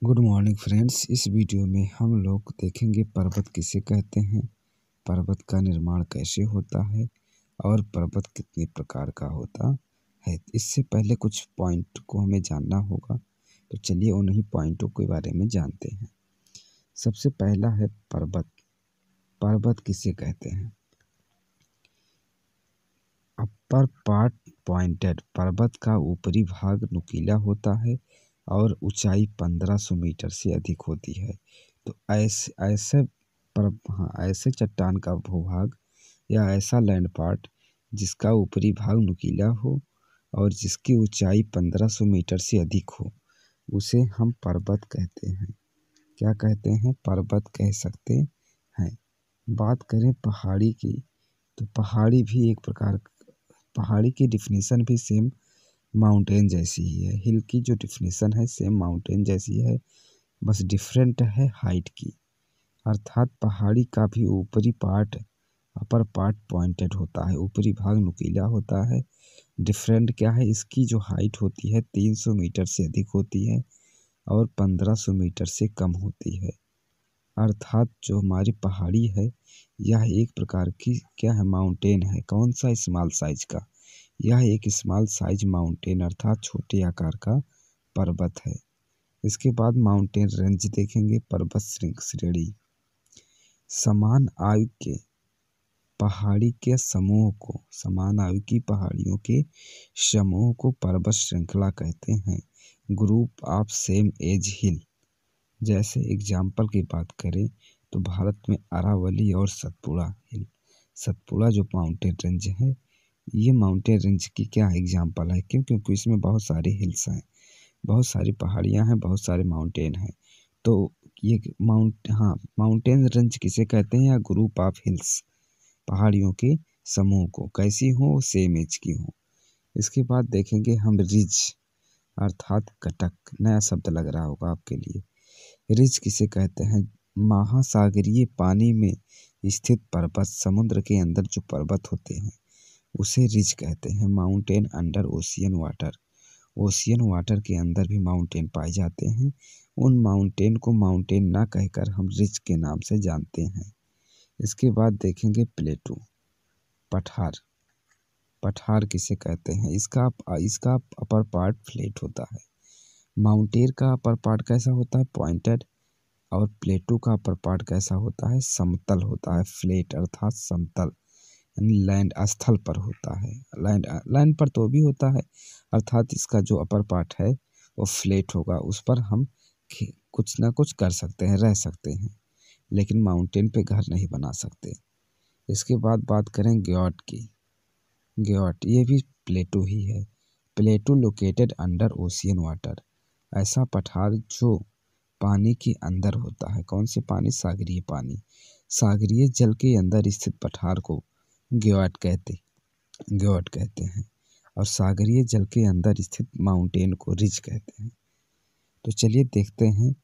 Good morning friends. इस video में हम लोग देखेंगे पर्वत किसे कहते हैं, पर्वत का निर्माण कैसे होता है और पर्वत कितने प्रकार का होता है। इससे पहले कुछ पॉइंट को हमें जानना होगा, तो चलिए उन्हीं पॉइंटों के बारे में जानते हैं। सबसे पहला है पर्वत। पर्वत किसे कहते हैं? Upper part pointed. पर्वत का ऊपरी भाग नुकीला होता है और ऊंचाई 1500 मीटर से अधिक होती है। तो ऐसे चट्टान का भूभाग या ऐसा लैंड पार्ट जिसका ऊपरी भाग नुकीला हो और जिसकी ऊंचाई 1500 मीटर से अधिक हो, उसे हम पर्वत कहते हैं। क्या कहते हैं? पर्वत कह सकते हैं। बात करें पहाड़ी की, तो पहाड़ी भी एक प्रकार, पहाड़ी की डिफिनीशन भी सेम माउंटेन जैसी ही है। हिल की जो डिफिनीशन है सेम माउंटेन जैसी है, बस डिफरेंट है हाइट की। अर्थात पहाड़ी का भी ऊपरी पार्ट, अपर पार्ट पॉइंटेड होता है, ऊपरी भाग नुकीला होता है। डिफरेंट क्या है? इसकी जो हाइट होती है 300 मीटर से अधिक होती है और 1500 मीटर से कम होती है। अर्थात जो हमारी पहाड़ी है यह एक प्रकार की क्या है? माउंटेन है। कौन सा? स्मॉल साइज का। यह एक स्मॉल साइज माउंटेन अर्थात छोटे आकार का पर्वत है। इसके बाद माउंटेन रेंज देखेंगे। पर्वत श्रेणी समान आयु के पहाड़ी के समूह को, समान आयु की पहाड़ियों के समूह को पर्वत श्रृंखला कहते हैं। ग्रुप ऑफ सेम एज हिल। जैसे एग्जाम्पल की बात करें तो भारत में अरावली और सतपुड़ा हिल, सतपुड़ा जो माउंटेन रेंज है, ये माउंटेन रेंज की क्या एग्जाम्पल है? क्योंकि इसमें बहुत सारे हिल्स हैं, बहुत सारी पहाड़ियां हैं, बहुत सारे माउंटेन हैं। तो ये माउंटेन रेंज किसे कहते हैं? या ग्रुप ऑफ हिल्स, पहाड़ियों के समूह को, कैसी हो? सेम एज की हो। इसके बाद देखेंगे हम रिज अर्थात कटक। नया शब्द लग रहा होगा आपके लिए। रिज किसे कहते हैं? महासागरीय पानी में स्थित पर्वत, समुद्र के अंदर जो पर्वत होते हैं उसे रिज कहते हैं। Mountain under ocean water. Ocean water के अंदर भी माउंटेन पाए जाते हैं। उन माउंटेन को माउंटेन ना कहकर हम रिज के नाम से जानते हैं। इसके बाद देखेंगे प्लेटू, पठार। पठार किसे कहते हैं? इसका अपर पार्ट फ्लैट होता है। माउंटेन का अपर पार्ट कैसा होता है? पॉइंटेड। और प्लेटू का अपर पार्ट कैसा होता है? समतल होता है। फ्लैट अर्थात समतल, यानी लैंड, स्थल पर होता है। लैंड पर तो भी होता है, अर्थात इसका जो अपर पार्ट है वो फ्लैट होगा। उस पर हम कुछ ना कुछ कर सकते हैं, रह सकते हैं, लेकिन माउंटेन पे घर नहीं बना सकते। इसके बाद बात करें ग्योट की। ग्योट ये भी प्लेटू ही है। प्लेटू लोकेटेड अंडर ओशियन वाटर। ऐसा पठार जो पानी के अंदर होता है। कौन से पानी? सागरीय पानी। सागरीय जल के अंदर स्थित पठार को ग्योट कहते हैं और सागरीय जल के अंदर स्थित माउंटेन को रिज कहते हैं। तो चलिए देखते हैं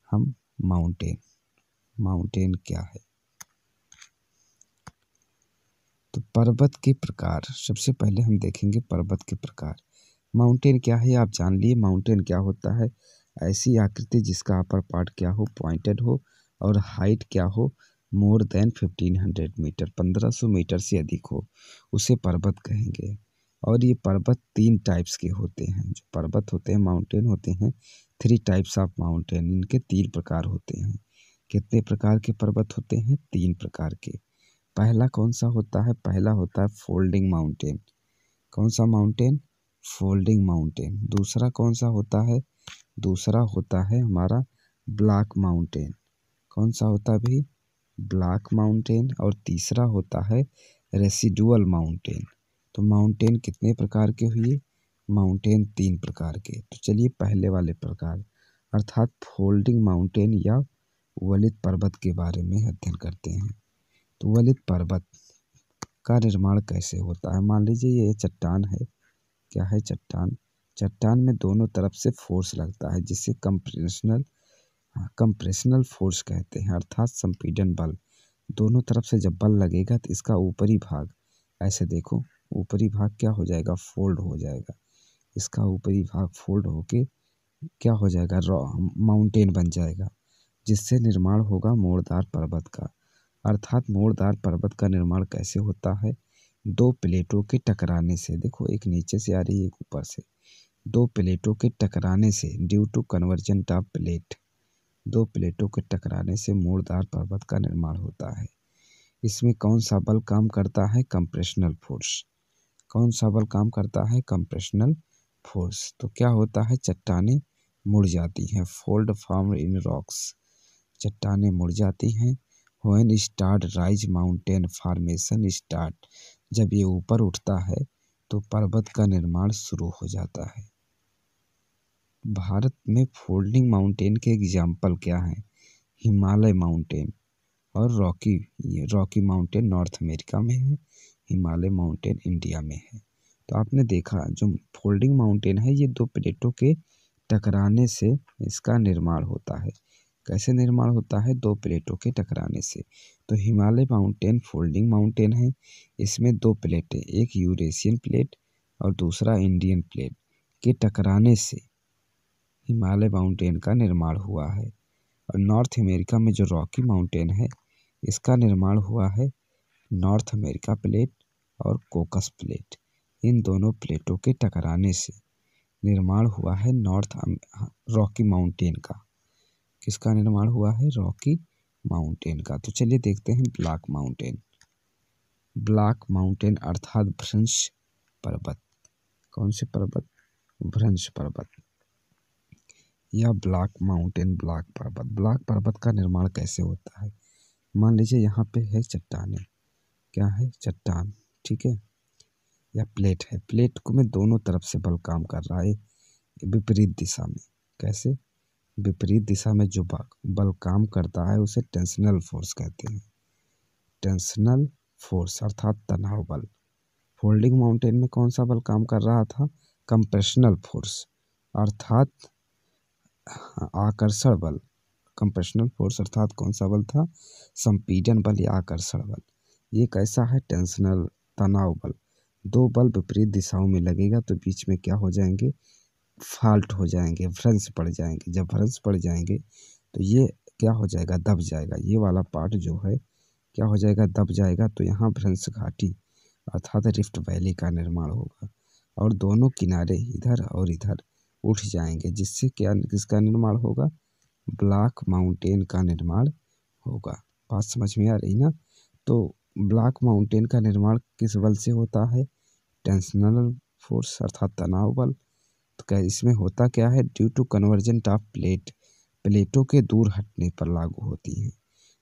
हम माउंटेन क्या है। तो पर्वत के प्रकार, सबसे पहले हम देखेंगे पर्वत के प्रकार। माउंटेन क्या है आप जान लिए। माउंटेन क्या होता है? ऐसी आकृति जिसका अपर पार्ट क्या हो? पॉइंटेड हो और हाइट क्या हो? मोर देन 1500 मीटर, 1500 मीटर से अधिक हो, उसे पर्वत कहेंगे। और ये पर्वत 3 टाइप्स के होते हैं। जो पर्वत होते हैं, माउंटेन होते हैं, 3 टाइप्स ऑफ माउंटेन, इनके 3 प्रकार होते हैं। कितने प्रकार के पर्वत होते हैं? 3 प्रकार के। पहला कौन सा होता है? पहला होता है फोल्डिंग माउंटेन। कौन सा माउंटेन? Folding mountain. दूसरा कौन सा होता है? दूसरा होता है हमारा ब्लॉक माउंटेन। कौन सा होता है भाई? Block mountain. और तीसरा होता है रेसिडुअल माउंटेन। तो माउंटेन कितने प्रकार के हुए? माउंटेन 3 प्रकार के। तो चलिए पहले वाले प्रकार अर्थात फोल्डिंग माउंटेन या वलित पर्वत के बारे में अध्ययन करते हैं। तो वलित पर्वत का निर्माण कैसे होता है? मान लीजिए ये चट्टान है। क्या है? चट्टान। चट्टान में दोनों तरफ से फोर्स लगता है जिसे कंप्रेशनल फोर्स कहते हैं, अर्थात संपीड़न बल। दोनों तरफ से जब बल लगेगा तो इसका ऊपरी भाग, ऐसे देखो, ऊपरी भाग क्या हो जाएगा? फोल्ड हो जाएगा। इसका ऊपरी भाग फोल्ड होके क्या हो जाएगा, माउंटेन बन जाएगा, जिससे निर्माण होगा मोड़दार पर्वत का। अर्थात मोड़दार पर्वत का निर्माण कैसे होता है, दो प्लेटों के टकराने से। देखो, एक नीचे से आ रही है, एक ऊपर से। दो प्लेटों के टकराने से, due to convergent of plate, दो प्लेटों के टकराने से मोड़दार पर्वत का निर्माण होता है। इसमें कौन सा बल काम करता है, कंप्रेशनल फोर्स। कौन सा बल काम करता है, कंप्रेशनल फोर्स। तो क्या होता है, चट्टानें मुड़ जाती हैं, फोल्ड फॉर्म इन रॉक्स, चट्टानें मुड़ जाती हैं। When start rise mountain formation start, जब ये ऊपर उठता है तो पर्वत का निर्माण शुरू हो जाता है। भारत में फोल्डिंग माउंटेन के एग्जाम्पल क्या हैं, हिमालय माउंटेन और रॉकी माउंटेन नॉर्थ अमेरिका में है, हिमालय माउंटेन इंडिया में है। तो आपने देखा, जो फोल्डिंग माउंटेन है ये दो प्लेटों के टकराने से इसका निर्माण होता है। कैसे निर्माण होता है, दो प्लेटों के टकराने से। तो हिमालय माउंटेन फोल्डिंग माउंटेन है, इसमें दो प्लेटें, एक यूरेशियन प्लेट और दूसरा इंडियन प्लेट के टकराने से हिमालय माउंटेन का निर्माण हुआ है। और नॉर्थ अमेरिका में जो रॉकी माउंटेन है, इसका निर्माण हुआ है नॉर्थ अमेरिका प्लेट और कोकस प्लेट, इन दोनों प्लेटों के टकराने से निर्माण हुआ है रॉकी माउंटेन का। किसका निर्माण हुआ है, रॉकी माउंटेन का। तो चलिए देखते हैं ब्लैक माउंटेन। ब्लैक माउंटेन अर्थात भ्रंश पर्वत। कौन से पर्वत, भ्रंश पर्वत या ब्लैक माउंटेन, ब्लैक पर्वत का निर्माण कैसे होता है। मान लीजिए यहाँ पे है चट्टानें, क्या है, चट्टान, ठीक है, या प्लेट है। प्लेट को में दोनों तरफ से बल काम कर रहा है विपरीत दिशा में। कैसे, विपरीत दिशा में जो बल काम करता है उसे टेंशनल फोर्स कहते हैं। टेंशनल फोर्स अर्थात तनाव बल। फोल्डिंग माउंटेन में कौन सा बल काम कर रहा था, कंप्रेशनल फोर्स अर्थात आकर्षण बल। कंप्रेशनल फोर्स अर्थात कौन सा बल था, संपीडन बल या आकर्षण बल। ये कैसा है, टेंशनल, तनाव बल। दो बल विपरीत दिशाओं में लगेगा तो बीच में क्या हो जाएंगे, फॉल्ट हो जाएंगे, भ्रंश पड़ जाएंगे। जब भ्रंश पड़ जाएंगे तो ये क्या हो जाएगा, दब जाएगा। ये वाला पार्ट जो है क्या हो जाएगा, दब जाएगा। तो यहाँ भ्रंश घाटी अर्थात रिफ्ट वैली का निर्माण होगा और दोनों किनारे इधर और इधर उठ जाएंगे, जिससे क्या, किसका निर्माण होगा, ब्लैक माउंटेन का निर्माण होगा। बात समझ में आ रही ना। तो ब्लैक माउंटेन का निर्माण किस बल से होता है, टेंशनल फोर्स अर्थात तनाव बल। तो क्या इसमें होता क्या है, due to convergent of plate, प्लेटों के दूर हटने पर लागू होती हैं।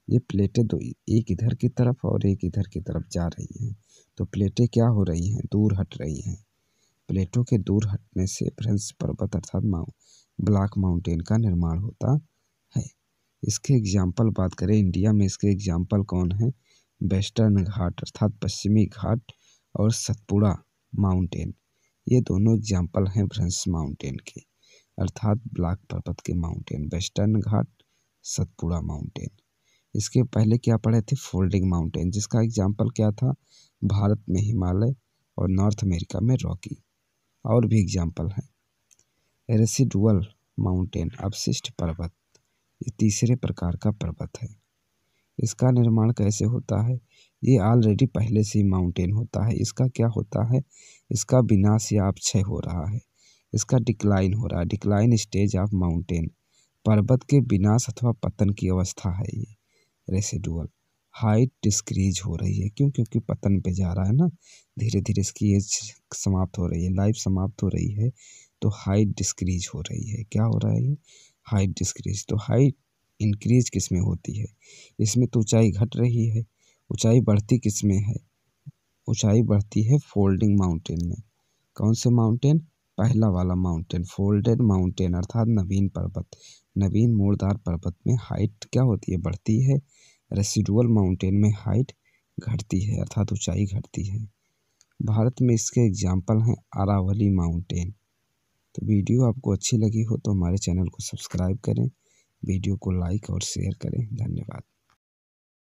ये प्लेटें दो, एक इधर की तरफ और एक इधर की तरफ जा रही हैं, तो प्लेटें क्या हो रही हैं, दूर हट रही हैं। प्लेटों के दूर हटने से भ्रंश पर्वत अर्थात ब्लैक माउंटेन का निर्माण होता है। इसके एग्जाम्पल बात करें, इंडिया में इसके एग्जाम्पल कौन है, वेस्टर्न घाट अर्थात पश्चिमी घाट और सतपुड़ा माउंटेन। ये दोनों एग्जाम्पल हैं भ्रंश माउंटेन के अर्थात ब्लैक पर्वत के माउंटेन, वेस्टर्न घाट, सतपुड़ा माउंटेन। इसके पहले क्या पढ़े थे, फोल्डिंग माउंटेन, जिसका एग्जाम्पल क्या था, भारत में हिमालय और नॉर्थ अमेरिका में रॉकी। और भी एग्जाम्पल हैं, रेसिडुअल माउंटेन, अवशिष्ट पर्वत, ये तीसरे प्रकार का पर्वत है। इसका निर्माण कैसे होता है, ये ऑलरेडी पहले से ही माउंटेन होता है। इसका क्या होता है, इसका विनाश या अपक्षय हो रहा है, इसका डिक्लाइन हो रहा है। डिक्लाइन स्टेज ऑफ माउंटेन, पर्वत के विनाश अथवा पतन की अवस्था है ये रेसिडुअल। हाइट डिस्क्रीज हो रही है, क्यों, क्योंकि पतन पे जा रहा है ना, धीरे धीरे इसकी एज समाप्त हो रही है, लाइफ समाप्त हो रही है, तो हाइट डिस्क्रीज हो रही है। क्या हो रहा है ये, हाइट डिस्क्रीज। तो हाइट इंक्रीज किस में होती है, इसमें तो ऊंचाई घट रही है, ऊंचाई बढ़ती किस में है, ऊंचाई बढ़ती है फोल्डिंग माउंटेन में। कौन से माउंटेन, पहला वाला माउंटेन, फोल्डेड माउंटेन अर्थात नवीन पर्वत, नवीन मोड़दार पर्वत में हाइट क्या होती है, बढ़ती है। रेसिडुअल माउंटेन में हाइट घटती है अर्थात ऊंचाई घटती है। भारत में इसके एग्जाम्पल हैं अरावली माउंटेन। तो वीडियो आपको अच्छी लगी हो तो हमारे चैनल को सब्सक्राइब करें, वीडियो को लाइक और शेयर करें। धन्यवाद।